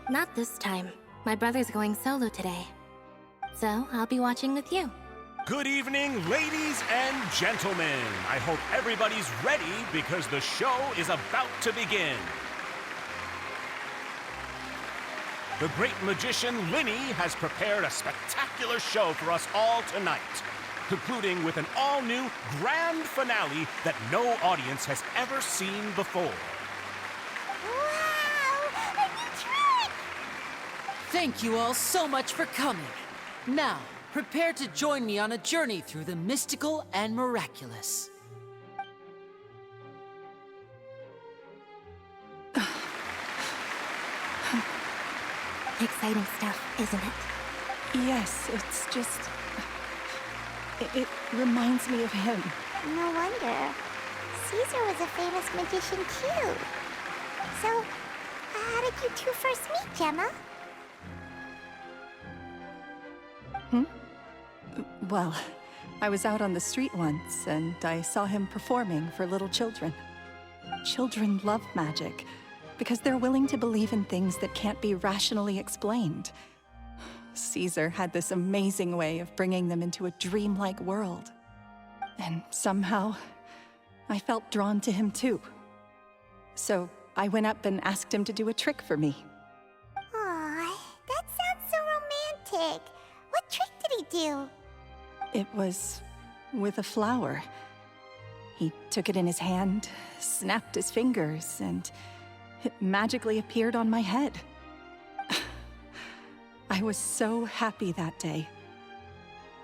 Not this time. My brother's going solo today. So, I'll be watching with you. Good evening, ladies and gentlemen. I hope everybody's ready because the show is about to begin. The great magician Linny has prepared a spectacular show for us all tonight, concluding with an all-new grand finale that no audience has ever seen before. Wow! A new trick! Thank you all so much for coming. Now, prepare to join me on a journey through the mystical and miraculous. Exciting stuff, isn't it? Yes, it's just... It reminds me of him. No wonder. Caesar was a famous magician too. So, how did you two first meet, Gemma? Well, I was out on the street once, and I saw him performing for little children. Children love magic, because they're willing to believe in things that can't be rationally explained. Caesar had this amazing way of bringing them into a dreamlike world. And somehow, I felt drawn to him too. So I went up and asked him to do a trick for me. Aw, that sounds so romantic. What trick did he do? It was with a flower. He took it in his hand, snapped his fingers, and it magically appeared on my head. I was so happy that day.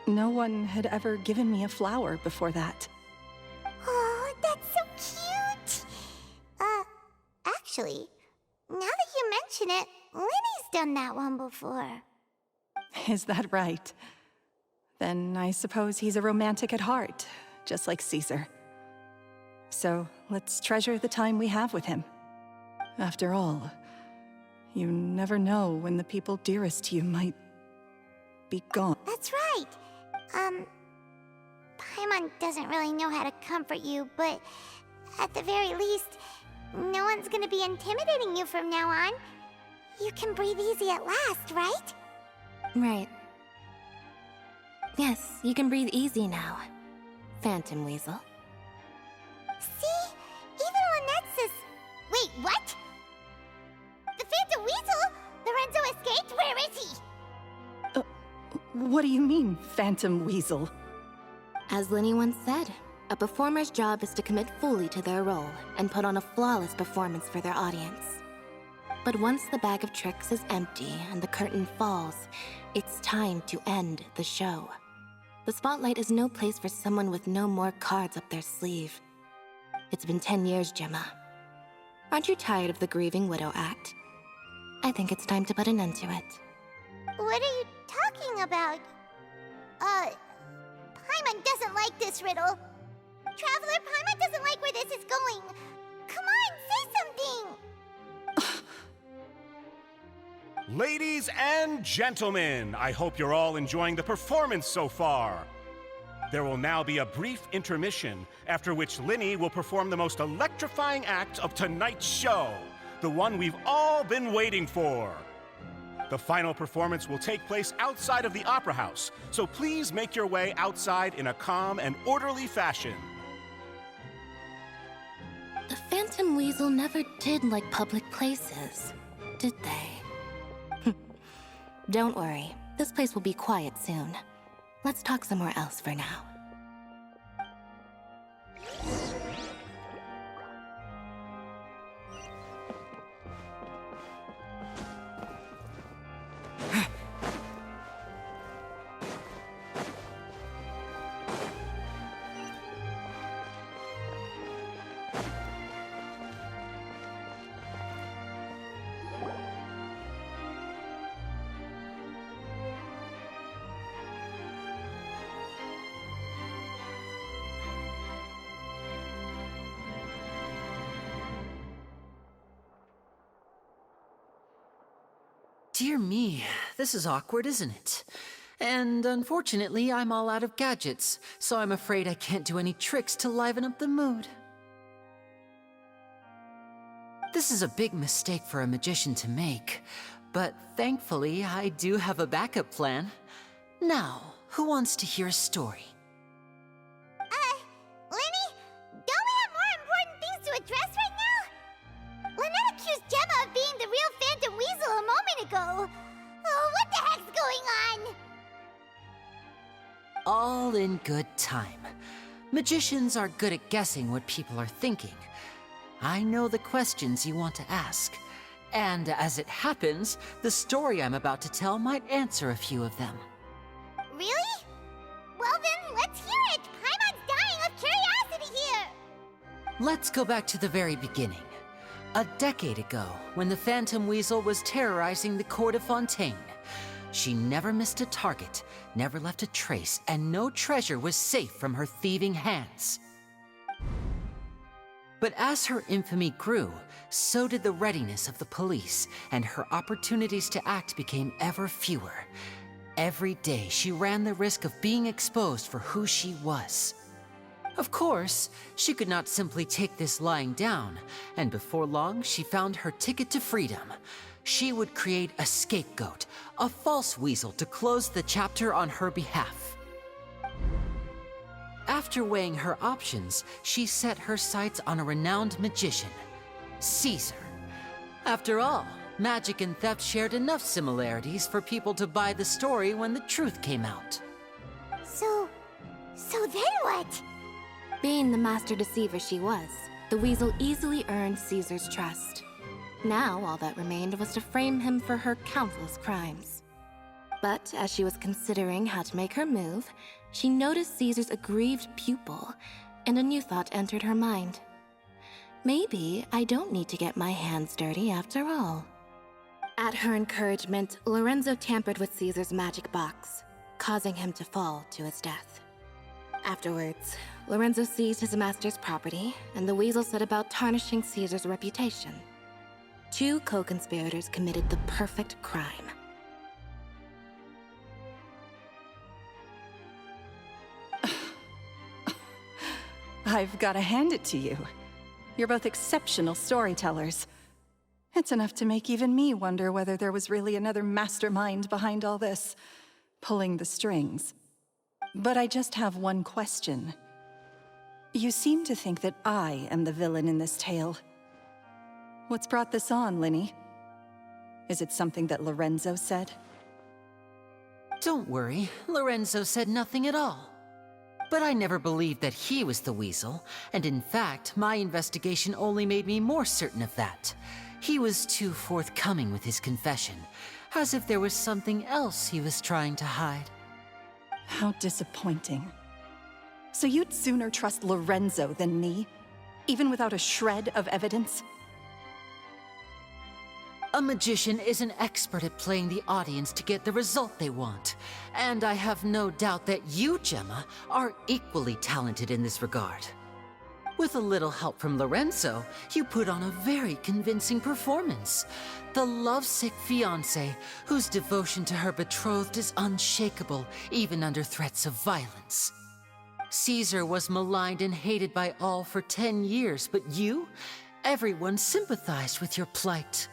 No one had ever given me a flower before that. Oh, that's so cute! Actually, now that you mention it, Linny's done that one before. Is that right? Then I suppose he's a romantic at heart, just like Caesar. So let's treasure the time we have with him. After all, you never know when the people dearest to you might be gone. That's right. Paimon doesn't really know how to comfort you, but at the very least, no one's gonna be intimidating you from now on. You can breathe easy at last, right? Right. Yes, you can breathe easy now, Phantom Weasel. See? Even Lynette says... Wait, what? The Phantom Weasel? Lorenzo escaped? Where is he? What do you mean, Phantom Weasel? As Linny once said, a performer's job is to commit fully to their role and put on a flawless performance for their audience. But once the bag of tricks is empty and the curtain falls, it's time to end the show. The spotlight is no place for someone with no more cards up their sleeve. It's been 10 years, Gemma. Aren't you tired of the grieving widow act? I think it's time to put an end to it. What are you talking about? Paimon doesn't like this riddle. Traveler, Paimon doesn't like where this is going. Come on, say something! Ladies and gentlemen, I hope you're all enjoying the performance so far. There will now be a brief intermission, after which Linny will perform the most electrifying act of tonight's show, the one we've all been waiting for. The final performance will take place outside of the Opera House, so please make your way outside in a calm and orderly fashion. The Phantom Weasel never did like public places, did they? Don't worry, this place will be quiet soon. Let's talk somewhere else for now. Dear me, this is awkward, isn't it? And unfortunately, I'm all out of gadgets, so I'm afraid I can't do any tricks to liven up the mood. This is a big mistake for a magician to make, But thankfully, I do have a backup plan. Now, who wants to hear a story? Lenny, don't we have more important things to address right now? Lynette accused Gemma of being the real Phantom Weasel a moment ago. Oh, what the heck's going on? All in good time. Magicians are good at guessing what people are thinking. I know the questions you want to ask. And as it happens, the story I'm about to tell might answer a few of them. Really? Well then, let's hear it! Paimon's dying of curiosity here! Let's go back to the very beginning. A decade ago, when the Phantom Weasel was terrorizing the court of Fontaine. She never missed a target, never left a trace, and no treasure was safe from her thieving hands. But as her infamy grew, so did the readiness of the police, and her opportunities to act became ever fewer. Every day, she ran the risk of being exposed for who she was. Of course, she could not simply take this lying down, and before long, she found her ticket to freedom. She would create a scapegoat, a false weasel to close the chapter on her behalf. After weighing her options, she set her sights on a renowned magician, Caesar. After all, magic and theft shared enough similarities for people to buy the story when the truth came out. So then what? Being the master deceiver she was, the weasel easily earned Caesar's trust. Now all that remained was to frame him for her countless crimes. But as she was considering how to make her move, she noticed Caesar's aggrieved pupil, and a new thought entered her mind. Maybe I don't need to get my hands dirty after all. At her encouragement, Lorenzo tampered with Caesar's magic box, causing him to fall to his death. Afterwards, Lorenzo seized his master's property, and the weasel set about tarnishing Caesar's reputation. Two co-conspirators committed the perfect crime. I've got to hand it to you. You're both exceptional storytellers. It's enough to make even me wonder whether there was really another mastermind behind all this, pulling the strings. But I just have one question. You seem to think that I am the villain in this tale. What's brought this on, Linny? Is it something that Lorenzo said? Don't worry, Lorenzo said nothing at all. But I never believed that he was the weasel, and in fact, my investigation only made me more certain of that. He was too forthcoming with his confession, as if there was something else he was trying to hide. How disappointing. So you'd sooner trust Lorenzo than me, even without a shred of evidence? A magician is an expert at playing the audience to get the result they want. And I have no doubt that you, Gemma, are equally talented in this regard. With a little help from Lorenzo, you put on a very convincing performance. The lovesick fiancé, whose devotion to her betrothed is unshakable, even under threats of violence. Caesar was maligned and hated by all for 10 years, but you? Everyone sympathized with your plight.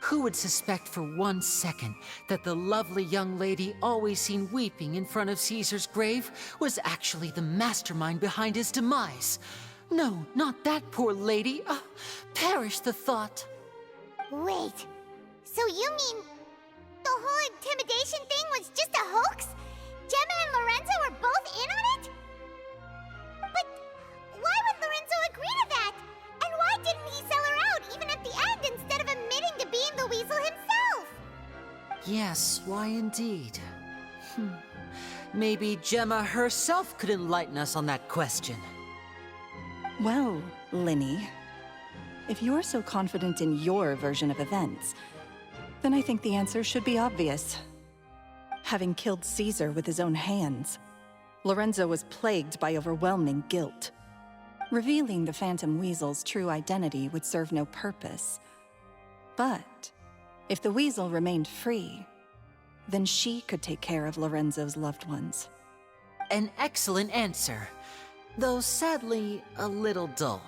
Who would suspect for 1 second that the lovely young lady always seen weeping in front of Caesar's grave was actually the mastermind behind his demise? No, not that poor lady. Perish the thought. Wait, so you mean the whole intimidation thing was just a hoax? Gemma and Lorenzo were both in on it? But why would Lorenzo agree to that? And why didn't he sell her out even at the end instead of admitting to being the weasel himself? Yes, why indeed? Maybe Gemma herself could enlighten us on that question. Well, Linny, if you're so confident in your version of events, then I think the answer should be obvious. Having killed Caesar with his own hands, Lorenzo was plagued by overwhelming guilt. Revealing the Phantom Weasel's true identity would serve no purpose. But if the Weasel remained free, then she could take care of Lorenzo's loved ones. An excellent answer, though sadly a little dull.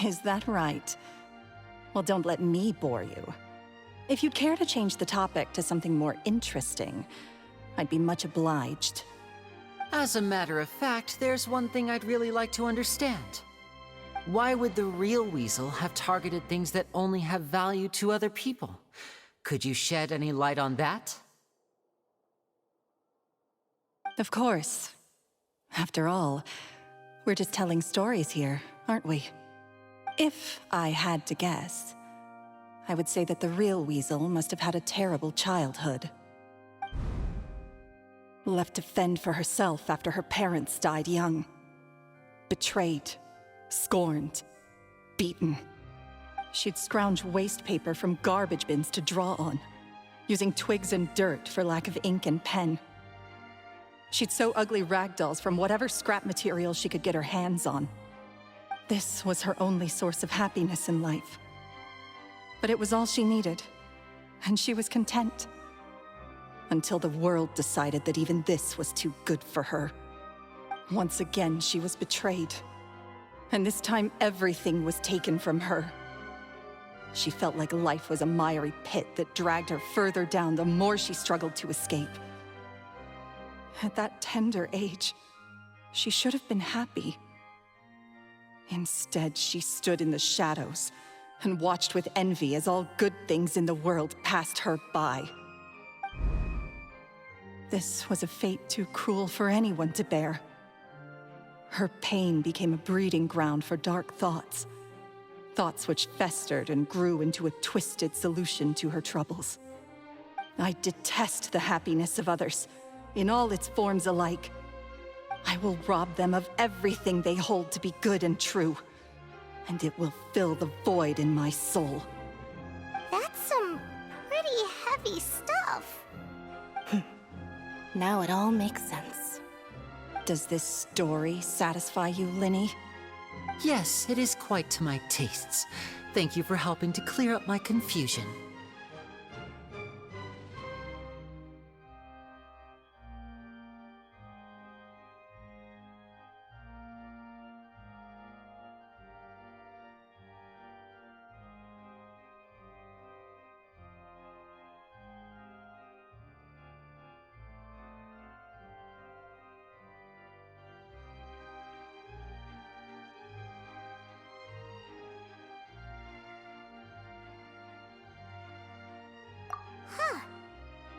Is that right? Well, don't let me bore you. If you'd care to change the topic to something more interesting, I'd be much obliged. As a matter of fact, there's one thing I'd really like to understand. Why would the real Weasel have targeted things that only have value to other people? Could you shed any light on that? Of course. After all, we're just telling stories here, aren't we? If I had to guess, I would say that the real Weasel must have had a terrible childhood. Left to fend for herself after her parents died young. Betrayed, scorned, beaten. She'd scrounge waste paper from garbage bins to draw on, using twigs and dirt for lack of ink and pen. She'd sew ugly ragdolls from whatever scrap material she could get her hands on. This was her only source of happiness in life. But it was all she needed, and she was content. Until the world decided that even this was too good for her. Once again, she was betrayed. And this time, everything was taken from her. She felt like life was a miry pit that dragged her further down the more she struggled to escape. At that tender age, she should have been happy. Instead, she stood in the shadows and watched with envy as all good things in the world passed her by. This was a fate too cruel for anyone to bear. Her pain became a breeding ground for dark thoughts. Thoughts which festered and grew into a twisted solution to her troubles. I detest the happiness of others, in all its forms alike. I will rob them of everything they hold to be good and true, and it will fill the void in my soul. That's some pretty heavy stuff. Now it all makes sense. Does this story satisfy you, Linny? Yes, it is quite to my tastes. Thank you for helping to clear up my confusion.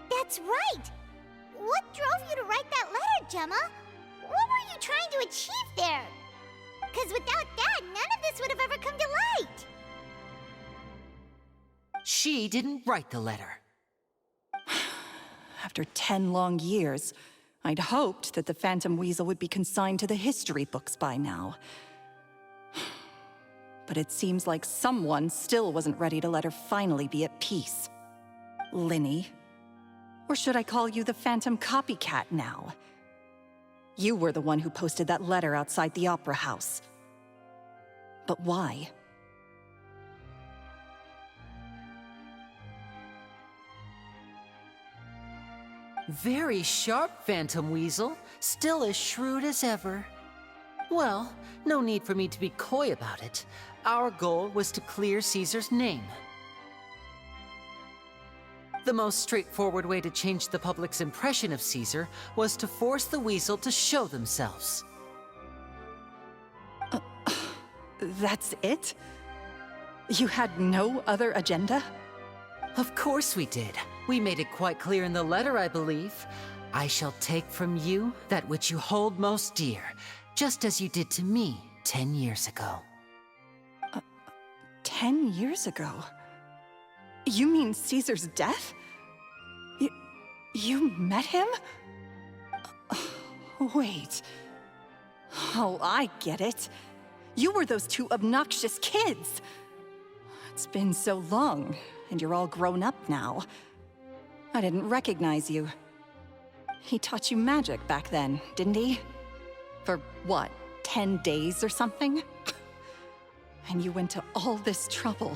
That's right! What drove you to write that letter, Gemma? What were you trying to achieve there? Because without that, none of this would have ever come to light! She didn't write the letter. After 10 long years, I'd hoped that the Phantom Weasel would be consigned to the history books by now. But it seems like someone still wasn't ready to let her finally be at peace. Linny. Or should I call you the Phantom Copycat now? You were the one who posted that letter outside the Opera House. But why? Very sharp, Phantom Weasel. Still as shrewd as ever. Well, no need for me to be coy about it. Our goal was to clear Caesar's name. The most straightforward way to change the public's impression of Caesar was to force the Weasel to show themselves. That's it? You had no other agenda? Of course we did. We made it quite clear in the letter, I believe. I shall take from you that which you hold most dear, just as you did to me 10 years ago. 10 years ago? You mean Caesar's death? You met him? Wait. Oh, I get it. You were those two obnoxious kids. It's been so long, and you're all grown up now. I didn't recognize you. He taught you magic back then, didn't he? For what, 10 days or something? And you went to all this trouble.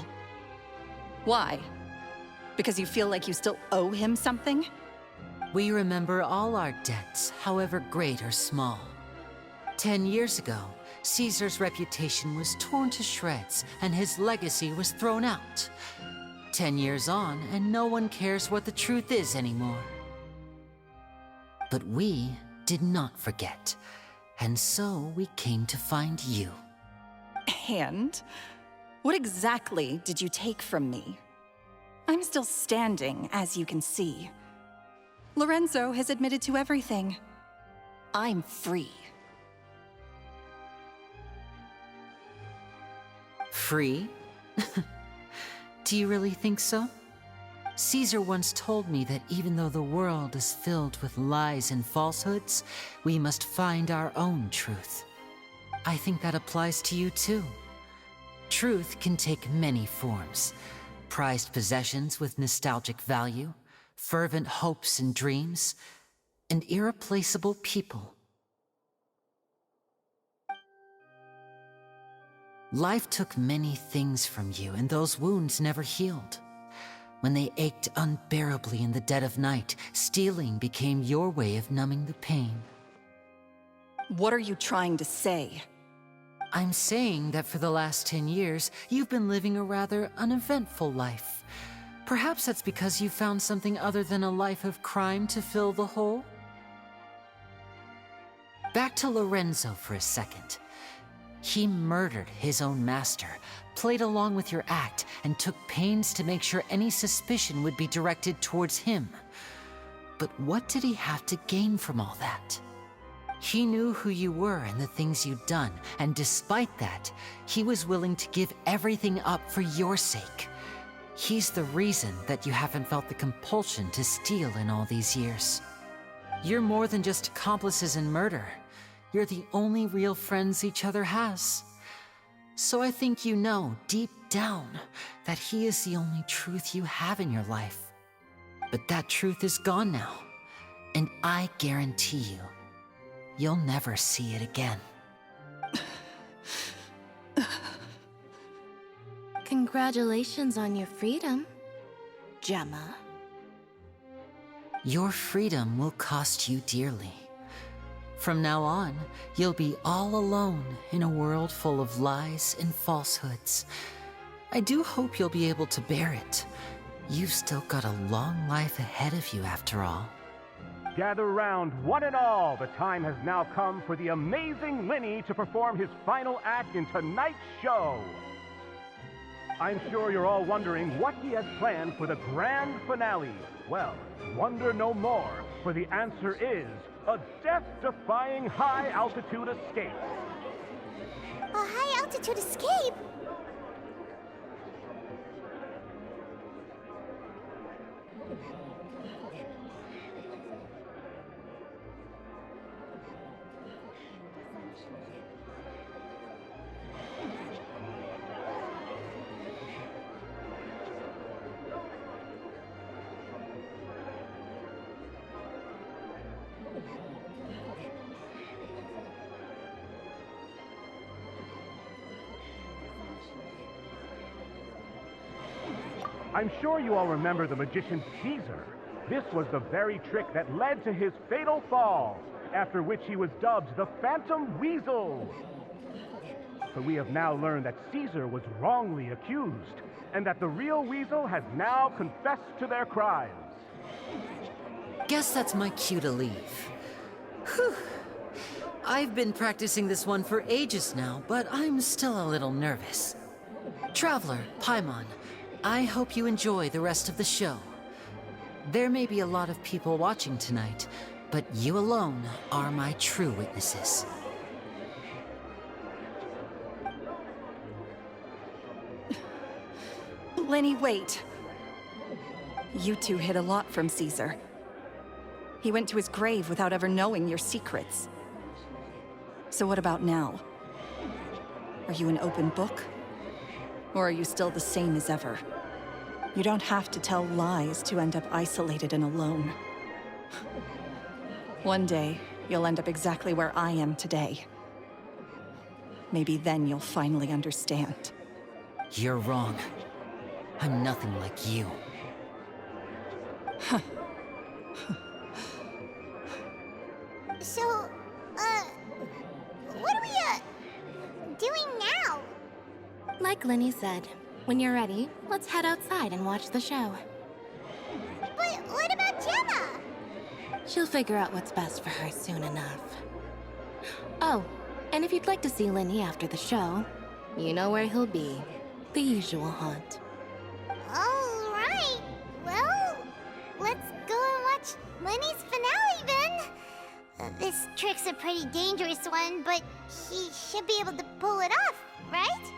Why? Because you feel like you still owe him something? We remember all our debts, however great or small. 10 years ago, Caesar's reputation was torn to shreds, and his legacy was thrown out. 10 years on, and no one cares what the truth is anymore. But we did not forget, and so we came to find you. And? What exactly did you take from me? I'm still standing, as you can see. Lorenzo has admitted to everything. I'm free. Free? Do you really think so? Caesar once told me that even though the world is filled with lies and falsehoods, we must find our own truth. I think that applies to you too. Truth can take many forms. Prized possessions with nostalgic value, fervent hopes and dreams, and irreplaceable people. Life took many things from you, and those wounds never healed. When they ached unbearably in the dead of night, stealing became your way of numbing the pain. What are you trying to say? I'm saying that for the last 10 years, you've been living a rather uneventful life. Perhaps that's because you found something other than a life of crime to fill the hole? Back to Lorenzo for a second. He murdered his own master, played along with your act, and took pains to make sure any suspicion would be directed towards him. But what did he have to gain from all that? He knew who you were and the things you'd done, and despite that, he was willing to give everything up for your sake. He's the reason that you haven't felt the compulsion to steal in all these years. You're more than just accomplices in murder. You're the only real friends each other has. So I think you know, deep down, that he is the only truth you have in your life. But that truth is gone now, and I guarantee you, you'll never see it again. Congratulations on your freedom, Gemma. Your freedom will cost you dearly. From now on, you'll be all alone in a world full of lies and falsehoods. I do hope you'll be able to bear it. You've still got a long life ahead of you after all. Gather round, one and all. The time has now come for the amazing Linny to perform his final act in tonight's show. I'm sure you're all wondering what he has planned for the grand finale. Well, wonder no more, for the answer is a death-defying high-altitude escape. A high-altitude escape? I'm sure you all remember the magician Caesar. This was the very trick that led to his fatal fall, after which he was dubbed the Phantom Weasel. But we have now learned that Caesar was wrongly accused, and that the real Weasel has now confessed to their crimes. Guess that's my cue to leave. Whew. I've been practicing this one for ages now, but I'm still a little nervous. Traveler, Paimon, I hope you enjoy the rest of the show. There may be a lot of people watching tonight, but you alone are my true witnesses. Lenny, wait. You two hid a lot from Caesar. He went to his grave without ever knowing your secrets. So what about now? Are you an open book? Or are you still the same as ever? You don't have to tell lies to end up isolated and alone. One day, you'll end up exactly where I am today. Maybe then you'll finally understand. You're wrong. I'm nothing like you. So, what are we, doing now? Like Linny said, When you're ready, let's head outside and watch the show. But what about Gemma? She'll figure out what's best for her soon enough. Oh, and if you'd like to see Linny after the show, you know where he'll be. The usual haunt. All right. Well, let's go and watch Lenny's finale then. This trick's a pretty dangerous one, but he should be able to pull it off, right?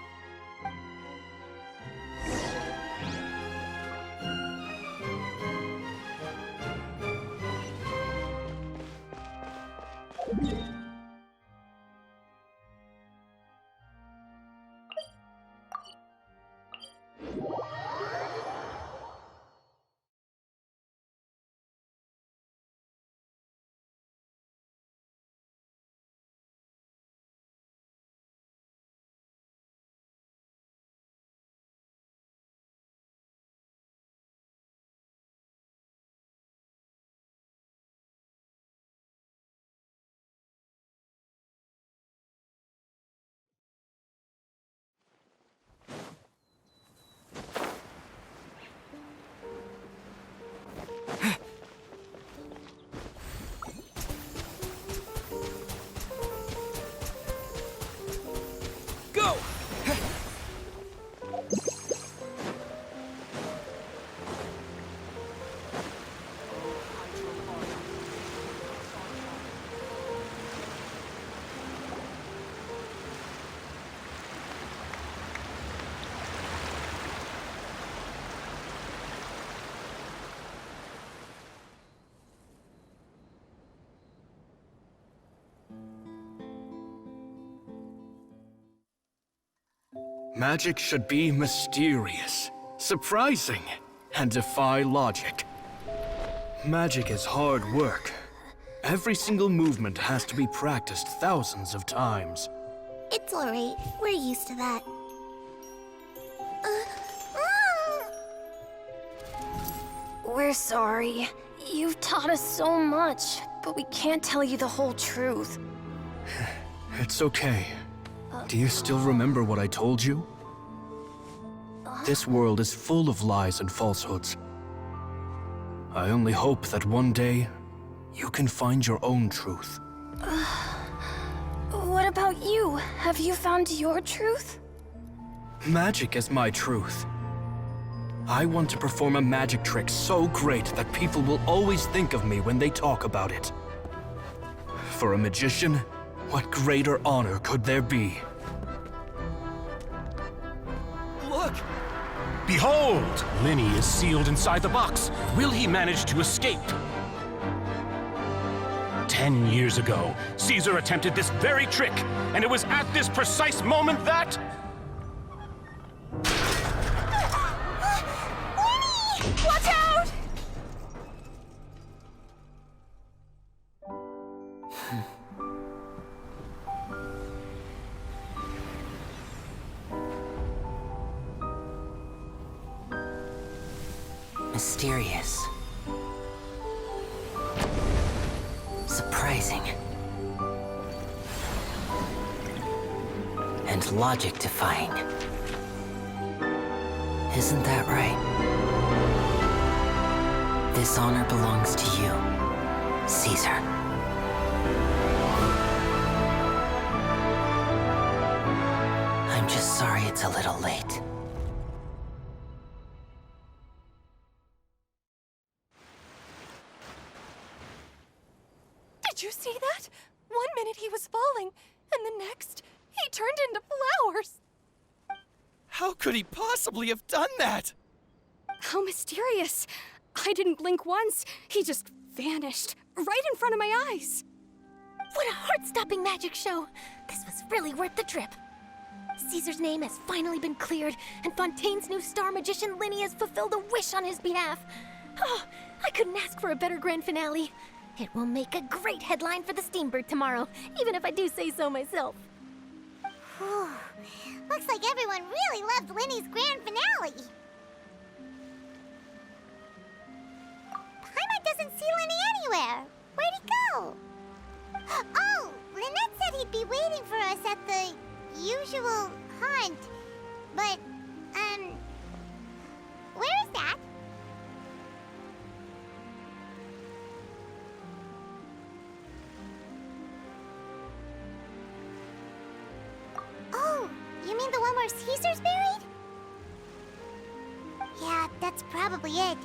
Go! Magic should be mysterious, surprising, and defy logic. Magic is hard work. Every single movement has to be practiced thousands of times. It's alright. We're used to that. We're sorry. You've taught us so much, but we can't tell you the whole truth. It's okay. Do you still remember what I told you? This world is full of lies and falsehoods. I only hope that one day, you can find your own truth. What about you? Have you found your truth? Magic is my truth. I want to perform a magic trick so great that people will always think of me when they talk about it. For a magician, what greater honor could there be? Look! Behold! Linny is sealed inside the box. Will he manage to escape? 10 years ago, Caesar attempted this very trick, and it was at this precise moment that... Watch out! Mysterious. Surprising. And logic-defying. Isn't that right? This honor belongs to you, Caesar. I'm just sorry it's a little late. Did you see that? 1 minute he was falling, and the next, he turned into flowers. How could he possibly have done that? How mysterious. I didn't blink once. He just vanished right in front of my eyes. What a heart-stopping magic show! This was really worth the trip. Caesar's name has finally been cleared, and Fontaine's new star magician Linny has fulfilled a wish on his behalf. Oh, I couldn't ask for a better grand finale. It will make a great headline for the Steambird tomorrow, even if I do say so myself. Whew. Looks like everyone really loved Linny's grand finale. Paimon doesn't see Linny anywhere. Where'd he go? Oh, Lynette said he'd be waiting for us at the usual haunt. But, You mean the one where Caesar's buried? Yeah, that's probably it.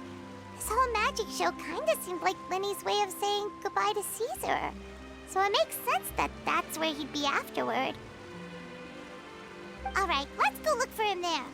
This whole magic show kinda seemed like Lenny's way of saying goodbye to Caesar. So it makes sense that that's where he'd be afterward. Alright, let's go look for him there.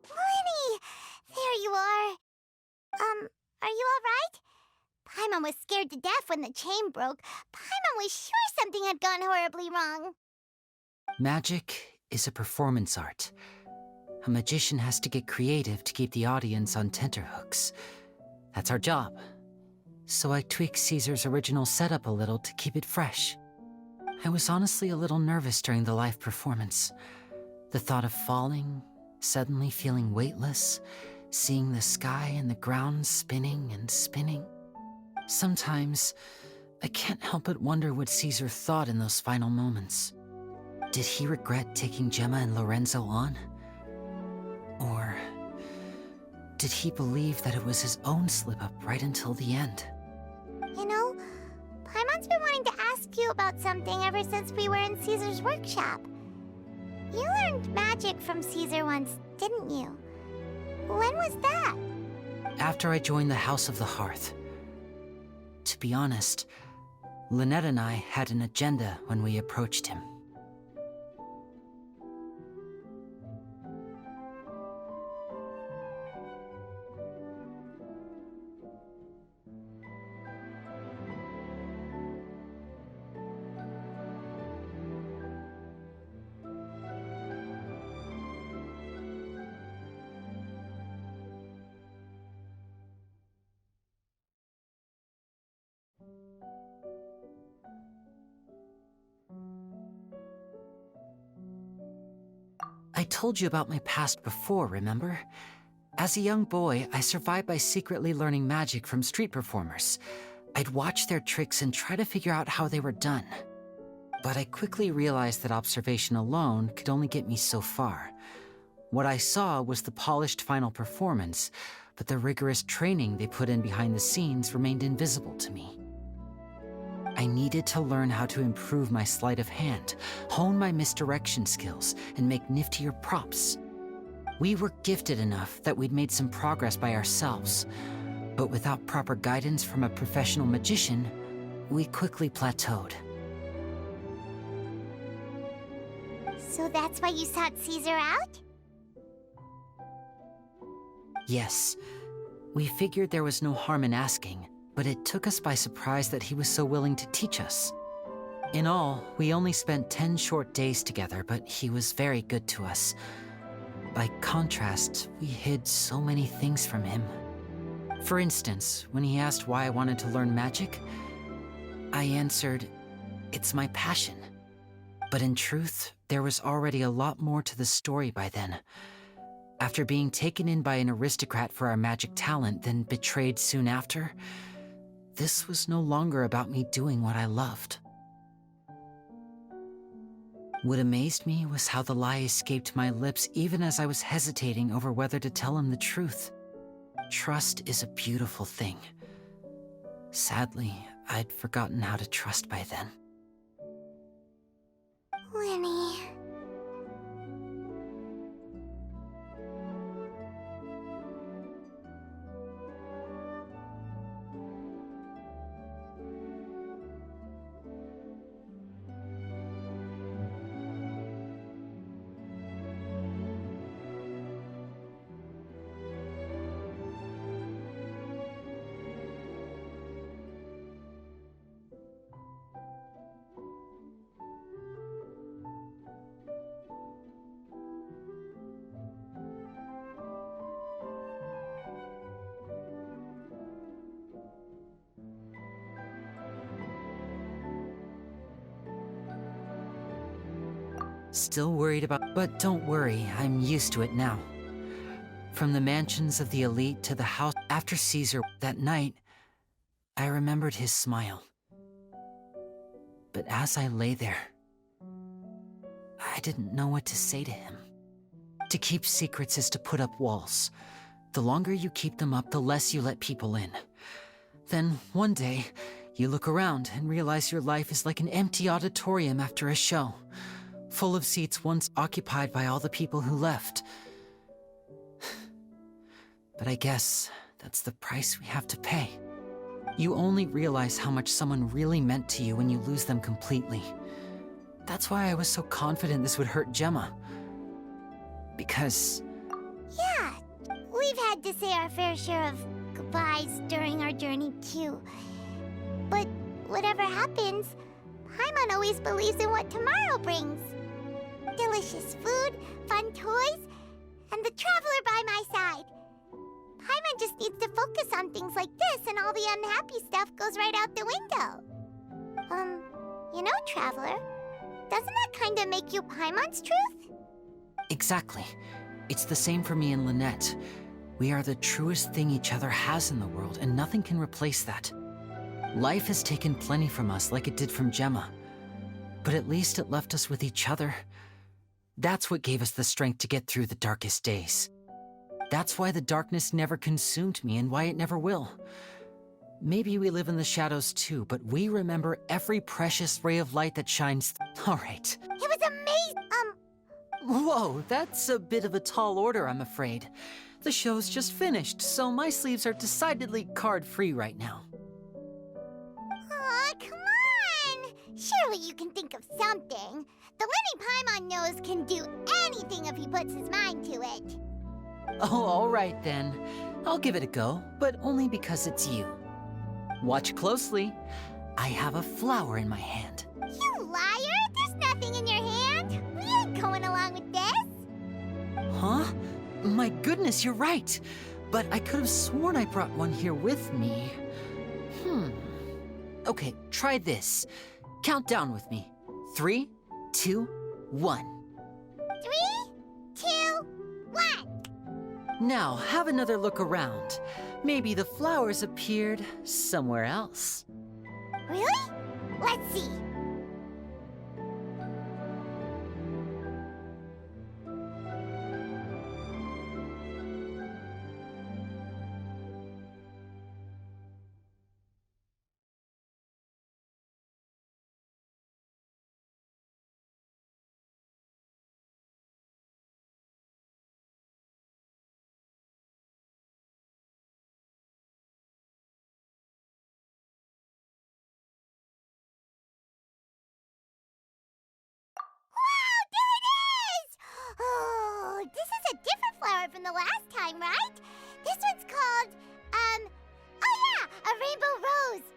Lenny! There you are. Are you alright? Paimon was scared to death when the chain broke. Paimon was sure something had gone horribly wrong. Magic is a performance art. A magician has to get creative to keep the audience on tenterhooks. That's our job. So I tweaked Caesar's original setup a little to keep it fresh. I was honestly a little nervous during the live performance. The thought of falling, suddenly feeling weightless, seeing the sky and the ground spinning and spinning. Sometimes, I can't help but wonder what Caesar thought in those final moments. Did he regret taking Gemma and Lorenzo on? Or did he believe that it was his own slip-up right until the end? You know, Paimon's been wanting to ask you about something ever since we were in Caesar's workshop. You learned magic from Caesar once, didn't you? When was that? After I joined the House of the Hearth. To be honest, Lynette and I had an agenda when we approached him. I told you about my past before, remember? As a young boy, I survived by secretly learning magic from street performers. I'd watch their tricks and try to figure out how they were done. But I quickly realized that observation alone could only get me so far. What I saw was the polished final performance, but the rigorous training they put in behind the scenes remained invisible to me. I needed to learn how to improve my sleight of hand, hone my misdirection skills, and make niftier props. We were gifted enough that we'd made some progress by ourselves, but without proper guidance from a professional magician, we quickly plateaued. So that's why you sought Caesar out? Yes, we figured there was no harm in asking, but it took us by surprise that he was so willing to teach us. In all, we only spent 10 short days together, but he was very good to us. By contrast, we hid so many things from him. For instance, when he asked why I wanted to learn magic, I answered, "It's my passion." But in truth, there was already a lot more to the story by then. After being taken in by an aristocrat for our magic talent, then betrayed soon after, this was no longer about me doing what I loved. What amazed me was how the lie escaped my lips even as I was hesitating over whether to tell him the truth. Trust is a beautiful thing. Sadly, I'd forgotten how to trust by then. Lenny. Still worried about, but don't worry, I'm used to it now. From the mansions of the elite to the house after Caesar that night, I remembered his smile. But as I lay there, I didn't know what to say to him. To keep secrets is to put up walls. The longer you keep them up, the less you let people in. Then, one day, you look around and realize your life is like an empty auditorium after a show, full of seats once occupied by all the people who left. But I guess that's the price we have to pay. You only realize how much someone really meant to you when you lose them completely. That's why I was so confident this would hurt Gemma. Because... Yeah, we've had to say our fair share of goodbyes during our journey too. But whatever happens, Paimon always believes in what tomorrow brings. Delicious food, fun toys, and the Traveler by my side. Paimon just needs to focus on things like this and all the unhappy stuff goes right out the window. You know, Traveler, doesn't that kinda make you Paimon's truth? Exactly. It's the same for me and Lynette. We are the truest thing each other has in the world, and nothing can replace that. Life has taken plenty from us, like it did from Gemma. But at least it left us with each other. That's what gave us the strength to get through the darkest days. That's why the darkness never consumed me and why it never will. Maybe we live in the shadows too, but we remember every precious ray of light that shines. All right. It was amazing. Whoa, that's a bit of a tall order, I'm afraid. The show's just finished, so my sleeves are decidedly card-free right now. Aw, come on! Surely you can think of something. The Lenny Paimon knows can do anything if he puts his mind to it. Oh, all right then. I'll give it a go, but only because it's you. Watch closely. I have a flower in my hand. You liar! There's nothing in your hand. We ain't going along with this. Huh? My goodness, you're right. But I could have sworn I brought one here with me. Okay, try this. Count down with me. 3, 2, 1. 3, 2, 1. Now, have another look around. Maybe the flowers appeared somewhere else. Really? Let's see. Oh, this is a different flower from the last time, right? This one's called, oh yeah, a rainbow rose.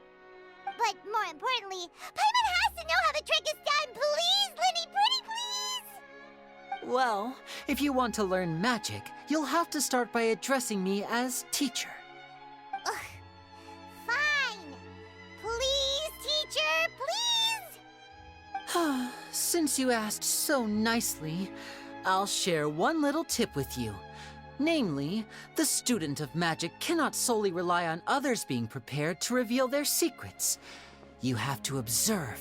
But more importantly, Paimon has to know how the trick is done. Please, Lenny, pretty please. Well, if you want to learn magic, you'll have to start by addressing me as teacher. Ugh. Fine. Please, teacher, please. Since you asked so nicely, I'll share one little tip with you. Namely, the student of magic cannot solely rely on others being prepared to reveal their secrets. You have to observe,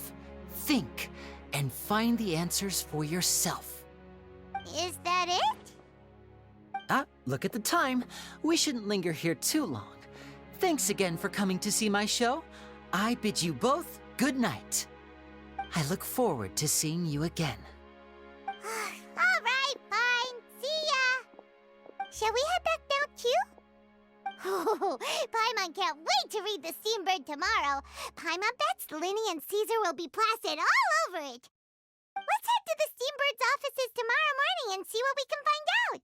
think, and find the answers for yourself. Is that it? Ah, look at the time. We shouldn't linger here too long. Thanks again for coming to see my show. I bid you both good night. I look forward to seeing you again. All right, fine. See ya. Shall we head back now, too? Oh, Paimon can't wait to read The Steambird tomorrow. Paimon bets Linny and Caesar will be plastered all over it. Let's head to the Steambird's offices tomorrow morning and see what we can find out.